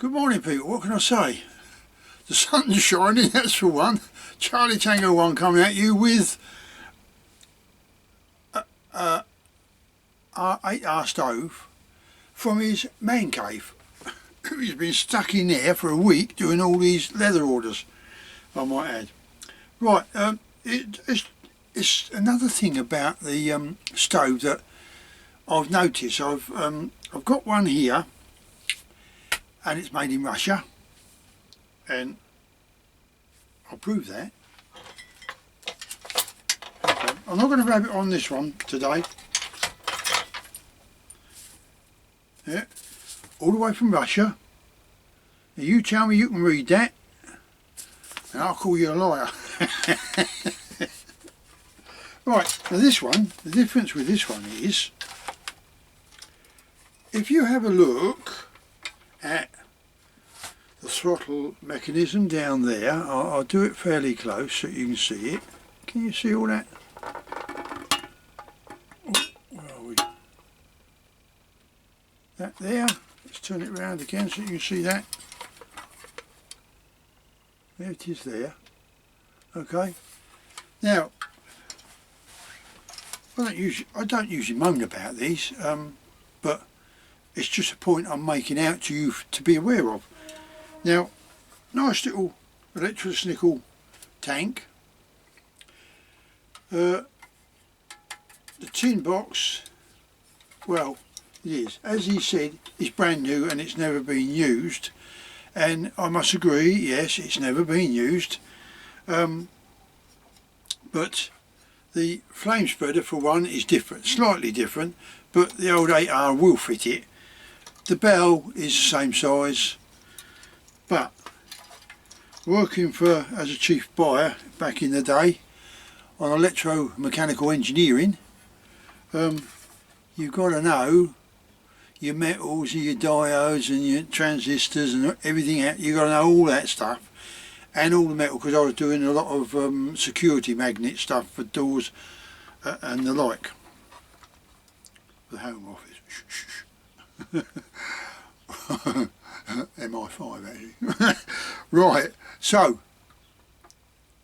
Good morning, people. What can I say? The sun's shining, that's for one. Charlie Tango 1 coming at you with our 8R stove from his man cave. He's been stuck in there for a week doing all these leather orders, I might add. Right, it's another thing about the stove that I've noticed. I've got one here, and it's made in Russia, and I'll prove that. Okay. I'm not going to have it on this one today. Yeah, all the way from Russia. Now you tell me you can read that, and I'll call you a liar. Right, now this one, the difference with this one is, if you have a look at the throttle mechanism down there, I'll do it fairly close so you can see it. Can you see all that? Oh, where are we? That there. Let's turn it round again so you can see that. There it is there. Okay. Now, I don't usually moan about these, but it's just a point I'm making out to you to be aware of. Now, nice little electrosnickel tank. The tin box, well, it is, as he said, it's brand new and it's never been used, and I must agree, yes, it's never been used, but the flame spreader for one is different, slightly different, but the old 8R will fit it. The bell is the same size, but working as a chief buyer back in the day on electromechanical engineering, you've got to know your metals and your diodes and your transistors and everything out. You've got to know all that stuff and all the metal, because I was doing a lot of security magnet stuff for doors and the like. The Home Office. MI5 actually. Right, so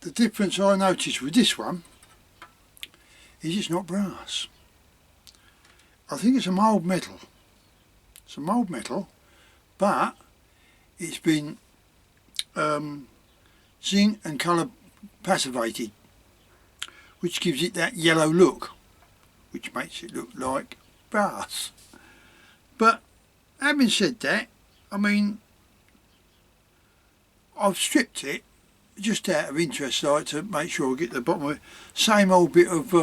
the difference I noticed with this one is it's not brass. I think it's a mild metal. It's a mild metal, but it's been zinc and colour passivated, which gives it that yellow look, which makes it look like brass. But having said that, I mean, I've stripped it just out of interest, like, to make sure I get the bottom of it. Same old bit of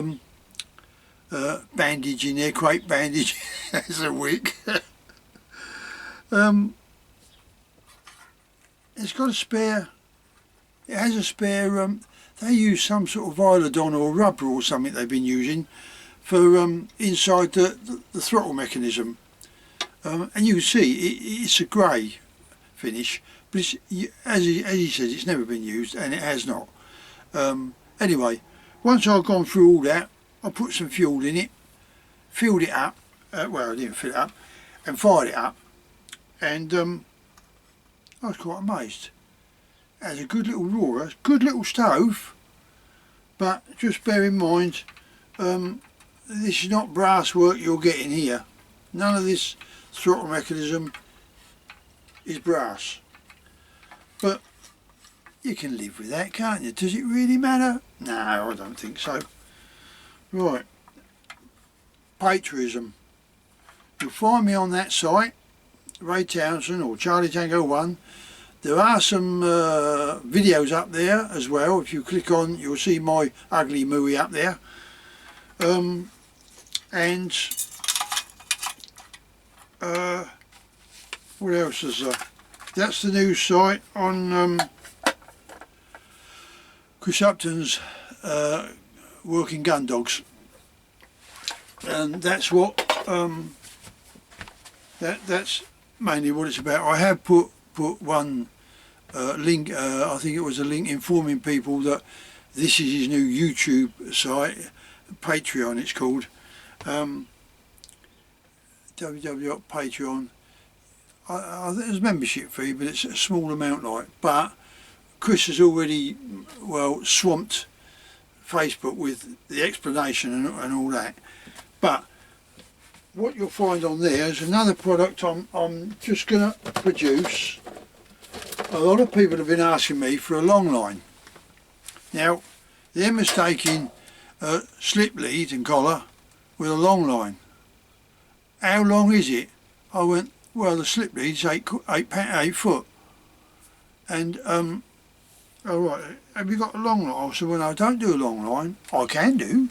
bandage in there, crepe bandage as a wick. It's got a spare, it has a spare, they use some sort of Violodon or rubber or something they've been using for inside the throttle mechanism. And you can see it's a grey finish, but it's, as he says, it's never been used, and it has not. Anyway, once I've gone through all that, I put some fuel in it, filled it up, well, I didn't fill it up, and fired it up, and I was quite amazed. It has a good little roarer, good little stove, but just bear in mind, this is not brass work you're getting here. None of this throttle mechanism is brass, but you can live with that, can't you? Does it really matter? No, I don't think so. Right, patriotism. You'll find me on that site, Ray Townsend or Charlie Tango 1. There are some videos up there as well. If you click on, you'll see my ugly mooey up there. And what else is there? That's the news site on Chris Upton's working Gundogs, and that's what that's mainly what it's about. I have put one link, I think it was a link informing people that this is his new YouTube site, Patreon it's called, www.patreon. I think there's a membership fee, but it's a small amount like. But Chris has already, well, swamped Facebook with the explanation and all that. But what you'll find on there is another product I'm just going to produce. A lot of people have been asking me for a long line. Now, they're mistaking a slip lead and collar with a long line. How long is it? I went, well, the slip lead's 8 foot. And, all right, have you got a long line? I said, well, no, I don't do a long line. I can do,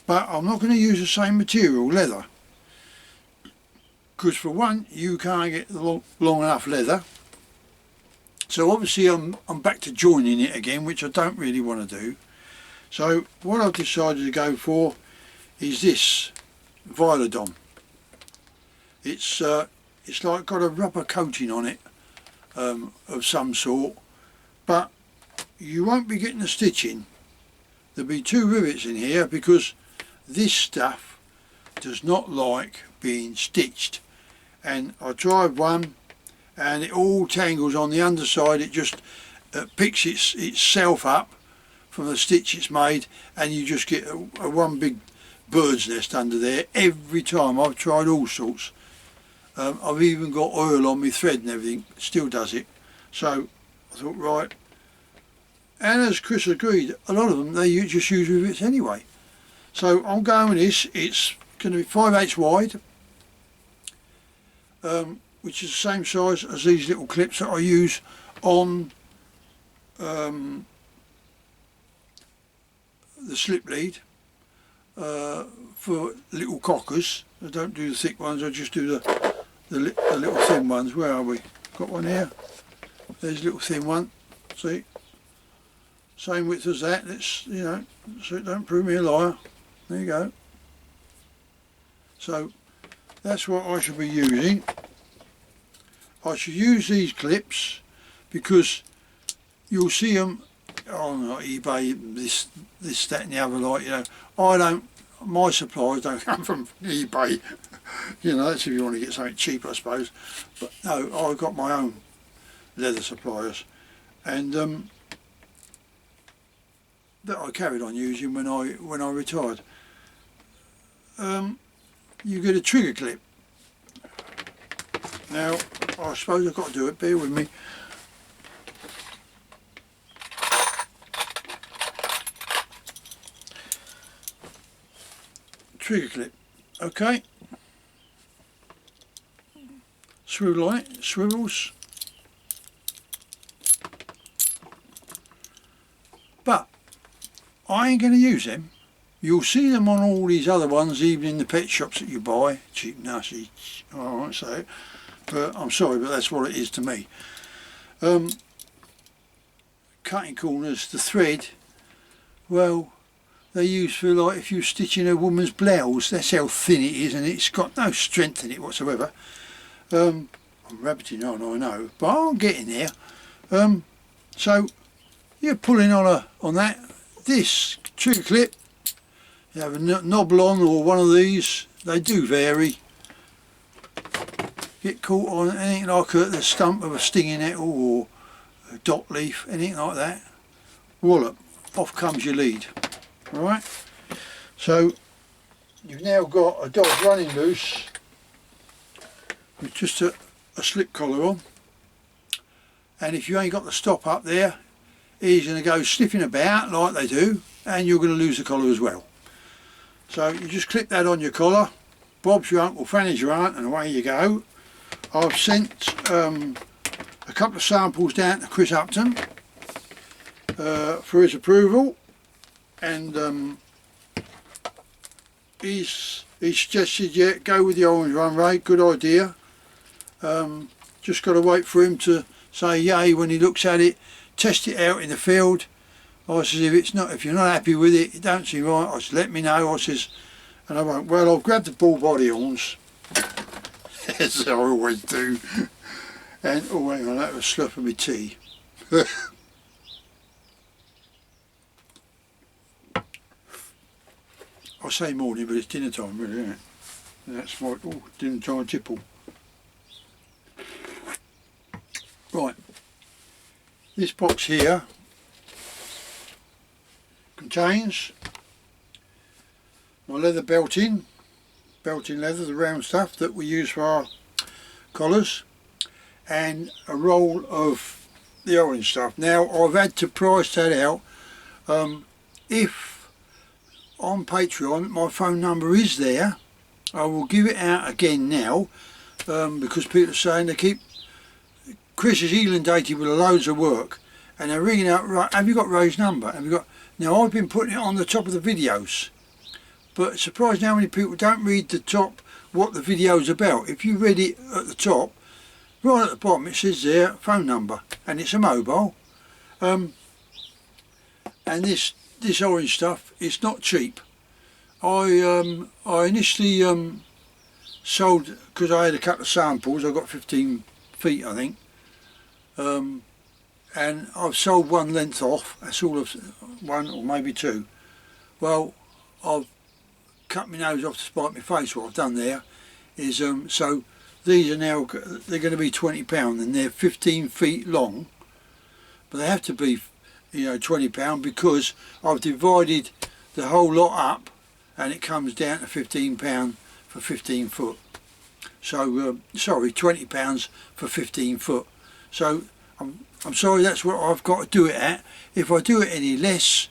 but I'm not going to use the same material, leather. Because for one, you can't get the long enough leather. So obviously I'm back to joining it again, which I don't really want to do. So what I've decided to go for is this Vilodon. It's like got a rubber coating on it of some sort, but you won't be getting the stitching. There'll be 2 rivets in here because this stuff does not like being stitched. And I tried one and it all tangles on the underside. It just picks itself up from the stitch it's made, and you just get a one big bird's nest under there every time. I've tried all sorts. I've even got oil on my thread and everything, still does it. So I thought, right, and as Chris agreed, a lot of them they just use rivets anyway. So I'm going with this. It's going to be 5/8 wide, which is the same size as these little clips that I use on the slip lead for little cockers. I don't do the thick ones, I just do the little thin ones. Where are we? Got one here. There's a little thin one. See? Same width as that. Let's, you know, so it don't prove me a liar. There you go. So that's what I should be using. I should use these clips because you'll see them on eBay, this, that and the other, like, you know, my supplies don't come from eBay. You know, that's if you want to get something cheap, I suppose. But no, I've got my own leather suppliers, and that I carried on using when I retired. You get a trigger clip. Now, I suppose I've got to do it, bear with me. Trigger clip, okay. Swivel on it, swivels. But I ain't going to use them. You'll see them on all these other ones, even in the pet shops that you buy. Cheap, nasty, I won't say it. But I'm sorry, but that's what it is to me. Cutting corners, the thread, well, they use for, like, if you're stitching a woman's blouse, that's how thin it is, and it's got no strength in it whatsoever. I'm rabbiting on, I know, but I'm getting there. So you're pulling on that. This trigger clip, you have a knobble on, or one of these. They do vary. Get caught on anything like the stump of a stinging nettle or a dot leaf, anything like that. Wallop, off comes your lead. Alright, so you've now got a dog running loose with just a slip collar on, and if you ain't got the stop up there, he's going to go sniffing about like they do, and you're going to lose the collar as well. So you just clip that on your collar. Bob's your uncle, Fanny's your aunt, and away you go. I've sent a couple of samples down to Chris Upton for his approval, and he suggested, yeah, go with the orange one, Ray, good idea. Just got to wait for him to say yay when he looks at it, test it out in the field. I says, if you're not happy with it, it don't seem right, I said, let me know. I says, and I went, well, I've grabbed the bull body horns, as I always do, and, oh hang on, that was slurping my tea. I say morning, but it's dinner time really, isn't it? And that's my, oh, dinner time tipple. Right, this box here contains my leather belting leather, the round stuff that we use for our collars, and a roll of the orange stuff. Now I've had to price that out. If on Patreon my phone number is there, I will give it out again now, because people are saying they keep, Chris is inundated with loads of work and they're ringing out, right, have you got Ray's number? Have you got? Now I've been putting it on the top of the videos, but it's surprising how many people don't read the top what the video is about. If you read it at the top, right at the bottom it says there phone number, and it's a mobile. And this orange stuff, it's not cheap. I initially sold, because I had a couple of samples, I got 15 feet I think, and I've sold one length off. That's all of one or maybe two. Well, I've cut my nose off to spite my face. What I've done there is so these are now, they're going to be £20 and they're 15 feet long, but they have to be, you know, £20 because I've divided the whole lot up and it comes down to £15 for 15 foot. So sorry, £20 for 15 foot. So I'm sorry, that's what I've got to do it at. If I do it any less,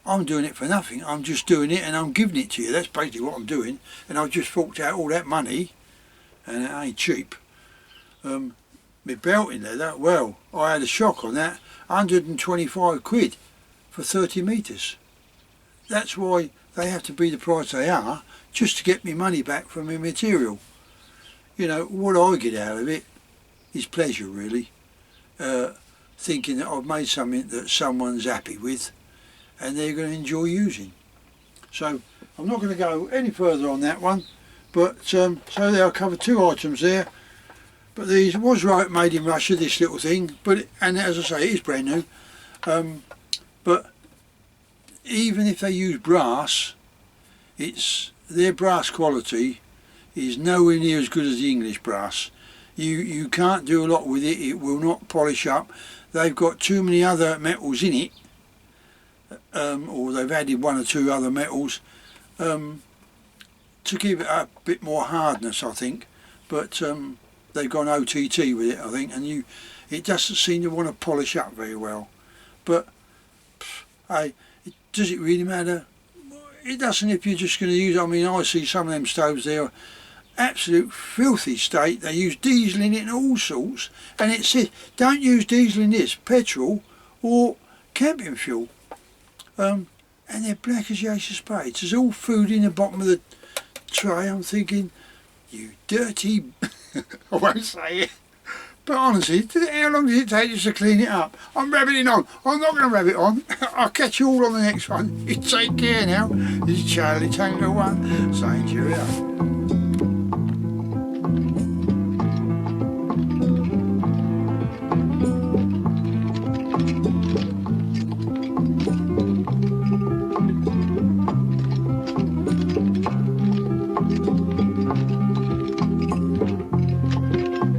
I'm doing it for nothing. I'm just doing it and I'm giving it to you. That's basically what I'm doing. And I've just forked out all that money, and it ain't cheap. My belting leather, well, I had a shock on that. 125 quid for 30 metres. That's why they have to be the price they are, just to get me money back from my material. You know, what I get out of it is pleasure, really. Thinking that I've made something that someone's happy with and they're going to enjoy using. So I'm not going to go any further on that one, but so there I covered two items there. But these was right, made in Russia, this little thing, but and as I say, it is brand new. But even if they use brass, it's their brass quality is nowhere near as good as the English brass. You can't do a lot with it. It will not polish up. They've got too many other metals in it, or they've added one or two other metals to give it a bit more hardness, I think. But they've gone OTT with it, I think, and it doesn't seem to want to polish up very well. But does it really matter? It doesn't if you're just going to use it. I mean, I see some of them stoves there, absolute filthy state. They use diesel in it and all sorts, and it says don't use diesel in this, petrol or camping fuel. And they're black as the ace of spades. There's all food in the bottom of the tray. I'm thinking, you dirty I won't say it, but honestly, how long does it take just to clean it up? I'm rubbing it on. I'm not going to rub it on. I'll catch you all on the next one. You take care now. This is Charlie Tango 1 saying cheerio.